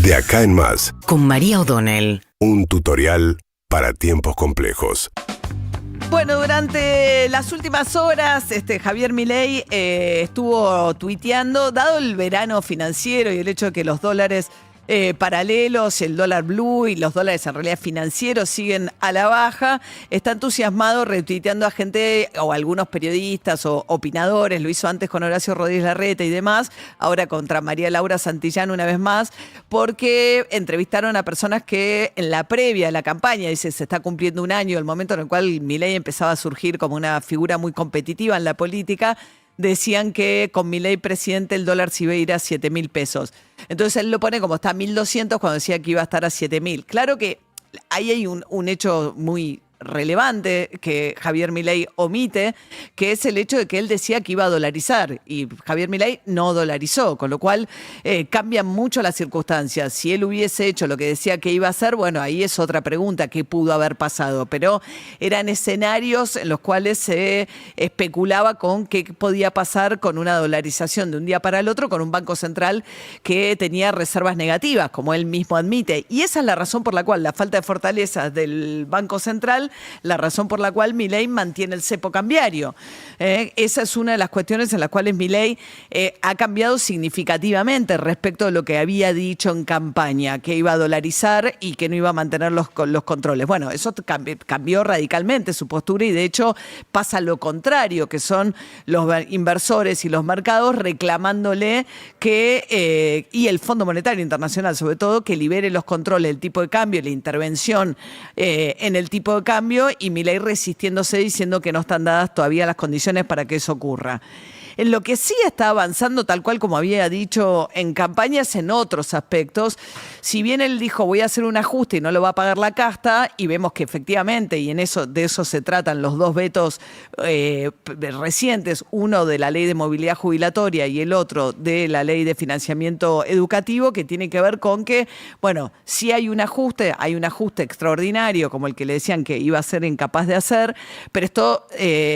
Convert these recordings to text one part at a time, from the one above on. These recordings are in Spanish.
De acá en más, con María O'Donnell. un tutorial para tiempos complejos. Bueno, durante las últimas horas, Javier Milei estuvo tuiteando, dado el verano financiero y el hecho de que los dólares paralelos, el dólar blue y los dólares en realidad financieros siguen a la baja, está entusiasmado retuiteando a gente o algunos periodistas o opinadores, lo hizo antes con Horacio Rodríguez Larreta y demás, ahora contra María Laura Santillán una vez más, porque entrevistaron a personas que en la previa de la campaña, dice, se está cumpliendo un año, el momento en el cual Milei empezaba a surgir como una figura muy competitiva en la política, decían que con Milei presidente el dólar se iba a ir a 7.000 pesos. Entonces él lo pone como está a 1.200 cuando decía que iba a estar a 7.000. Claro que ahí hay un hecho muy relevante que Javier Milei omite, que es el hecho de que él decía que iba a dolarizar y Javier Milei no dolarizó, con lo cual cambian mucho las circunstancias. Si él hubiese hecho lo que decía que iba a hacer, bueno, ahí es otra pregunta, ¿qué pudo haber pasado? Pero eran escenarios en los cuales se especulaba con qué podía pasar con una dolarización de un día para el otro, con un banco central que tenía reservas negativas, como él mismo admite. Y esa es la razón por la cual la falta de fortaleza del Banco Central, la razón por la cual Milei mantiene el cepo cambiario. Esa es una de las cuestiones en las cuales Milei ha cambiado significativamente respecto de lo que había dicho en campaña, que iba a dolarizar y que no iba a mantener los controles. Bueno, eso cambió radicalmente su postura y de hecho pasa lo contrario, que son los inversores y los mercados reclamándole que, y el Fondo Monetario Internacional sobre todo, que libere los controles del tipo de cambio, la intervención en el tipo de cambio, y Milei resistiéndose diciendo que no están dadas todavía las condiciones para que eso ocurra. En lo que sí está avanzando, tal cual como había dicho en campañas, en otros aspectos. Si bien él dijo voy a hacer un ajuste y no lo va a pagar la casta, y vemos que efectivamente, y de eso se tratan los dos vetos recientes, uno de la ley de movilidad jubilatoria y el otro de la ley de financiamiento educativo, que tiene que ver con que, bueno, si hay un ajuste extraordinario, como el que le decían que iba a ser incapaz de hacer, pero esto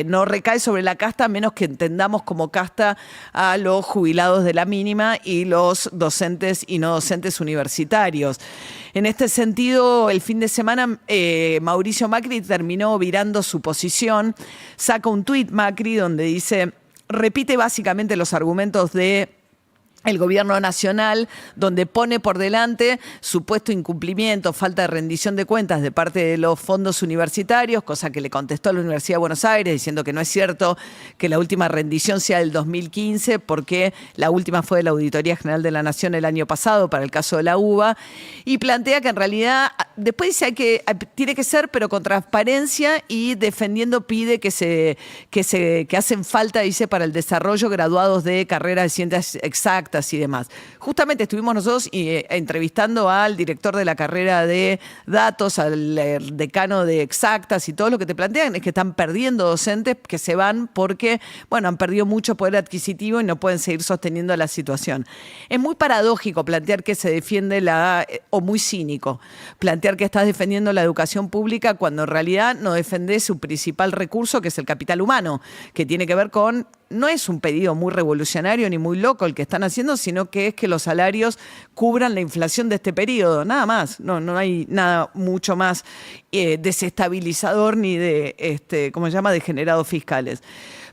no recae sobre la casta, a menos que entendamos como casta a los jubilados de la mínima y los docentes y no docentes universitarios. En este sentido, el fin de semana Mauricio Macri terminó virando su posición, saca un tuit Macri donde dice, repite básicamente los argumentos de el gobierno nacional, donde pone por delante supuesto incumplimiento, falta de rendición de cuentas de parte de los fondos universitarios, cosa que le contestó a la Universidad de Buenos Aires diciendo que no es cierto que la última rendición sea del 2015, porque la última fue de la Auditoría General de la Nación el año pasado para el caso de la UBA, y plantea que en realidad, después dice tiene que ser, pero con transparencia, y defendiendo pide que hacen falta, dice, para el desarrollo graduados de carreras de ciencias exactas y demás. Justamente estuvimos nosotros entrevistando al director de la carrera de datos, al decano de exactas, y todo lo que te plantean es que están perdiendo docentes que se van porque, bueno, han perdido mucho poder adquisitivo y no pueden seguir sosteniendo la situación. Es muy paradójico plantear que se defiende o muy cínico, plantear que estás defendiendo la educación pública cuando en realidad no defendés su principal recurso, que es el capital humano, que tiene que ver con, no es un pedido muy revolucionario ni muy loco el que están haciendo, sino que es que los salarios cubran la inflación de este periodo, nada más. No hay nada mucho más desestabilizador ni de, ¿cómo se llama?, degenerados fiscales.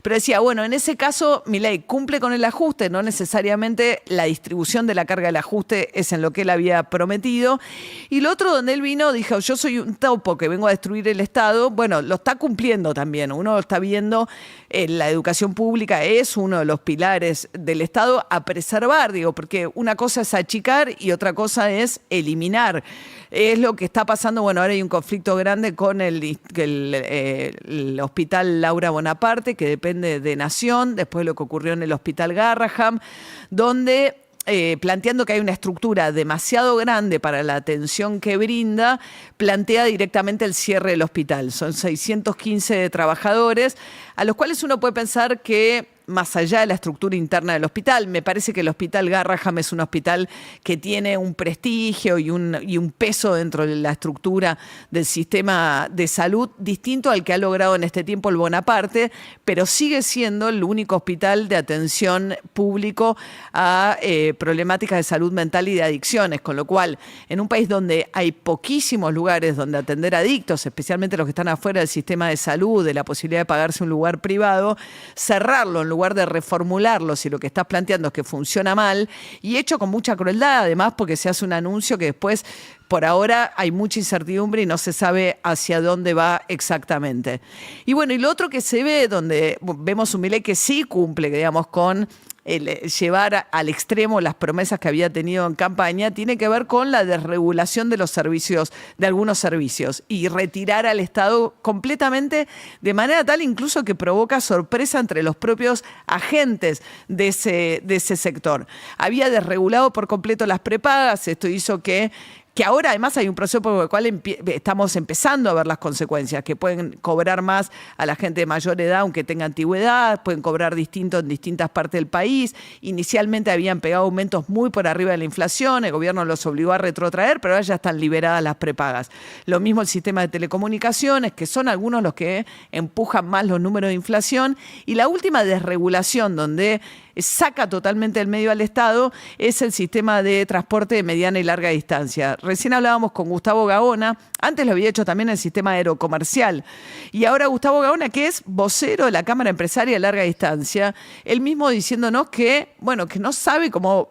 Pero decía, bueno, en ese caso Milei cumple con el ajuste, no necesariamente la distribución de la carga del ajuste es en lo que él había prometido. Y lo otro donde él vino, dijo, yo soy un topo que vengo a destruir el Estado, bueno, lo está cumpliendo también. Uno lo está viendo, la educación pública es uno de los pilares del Estado a preservar, digo, porque una cosa es achicar y otra cosa es eliminar. Es lo que está pasando, bueno, ahora hay un conflicto grande con el Hospital Laura Bonaparte, que depende de Nación, después lo que ocurrió en el Hospital Garrahan, donde planteando que hay una estructura demasiado grande para la atención que brinda, plantea directamente el cierre del hospital. Son 615 trabajadores, a los cuales uno puede pensar que más allá de la estructura interna del hospital. Me parece que el Hospital Garrahan es un hospital que tiene un prestigio y un peso dentro de la estructura del sistema de salud distinto al que ha logrado en este tiempo el Bonaparte, pero sigue siendo el único hospital de atención público a problemáticas de salud mental y de adicciones, con lo cual, en un país donde hay poquísimos lugares donde atender adictos, especialmente los que están afuera del sistema de salud, de la posibilidad de pagarse un lugar privado, cerrarlo en lugar de reformularlo si lo que estás planteando es que funciona mal, y hecho con mucha crueldad, además, porque se hace un anuncio que después, por ahora, hay mucha incertidumbre y no se sabe hacia dónde va exactamente. Y bueno, y lo otro que se ve, donde vemos un Milei que sí cumple, digamos, con llevar al extremo las promesas que había tenido en campaña, tiene que ver con la desregulación de los servicios, de algunos servicios, y retirar al Estado completamente, de manera tal incluso que provoca sorpresa entre los propios agentes de ese sector. Había desregulado por completo las prepagas, esto hizo que ahora además hay un proceso por el cual estamos empezando a ver las consecuencias, que pueden cobrar más a la gente de mayor edad aunque tenga antigüedad, pueden cobrar distinto en distintas partes del país. Inicialmente habían pegado aumentos muy por arriba de la inflación, el gobierno los obligó a retrotraer, pero ahora ya están liberadas las prepagas. Lo mismo el sistema de telecomunicaciones, que son algunos los que empujan más los números de inflación. Y la última desregulación, donde saca totalmente del medio al Estado, es el sistema de transporte de mediana y larga distancia. Recién hablábamos con Gustavo Gaona, antes lo había hecho también el sistema aerocomercial, y ahora Gustavo Gaona, que es vocero de la Cámara Empresaria de Larga Distancia, él mismo diciéndonos que, bueno, que no sabe cómo,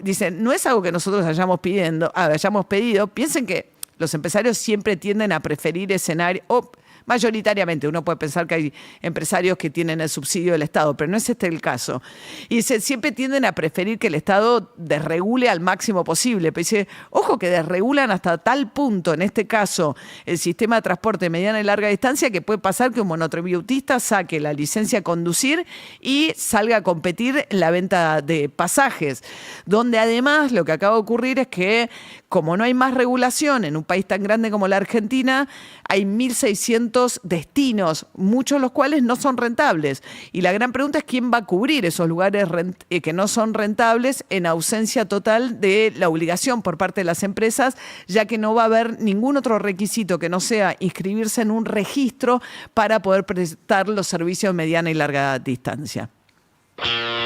dice, no es algo que nosotros hayamos pedido, piensen que los empresarios siempre tienden a preferir escenarios, mayoritariamente, uno puede pensar que hay empresarios que tienen el subsidio del Estado, pero no es este el caso. Y dice, siempre tienden a preferir que el Estado desregule al máximo posible. Pero dice, ojo que desregulan hasta tal punto, en este caso, el sistema de transporte de mediana y larga distancia, que puede pasar que un monotributista saque la licencia a conducir y salga a competir en la venta de pasajes. Donde además lo que acaba de ocurrir es que, como no hay más regulación en un país tan grande como la Argentina, hay 1.600 destinos, muchos de los cuales no son rentables. Y la gran pregunta es quién va a cubrir esos lugares que no son rentables en ausencia total de la obligación por parte de las empresas, ya que no va a haber ningún otro requisito que no sea inscribirse en un registro para poder prestar los servicios de mediana y larga distancia.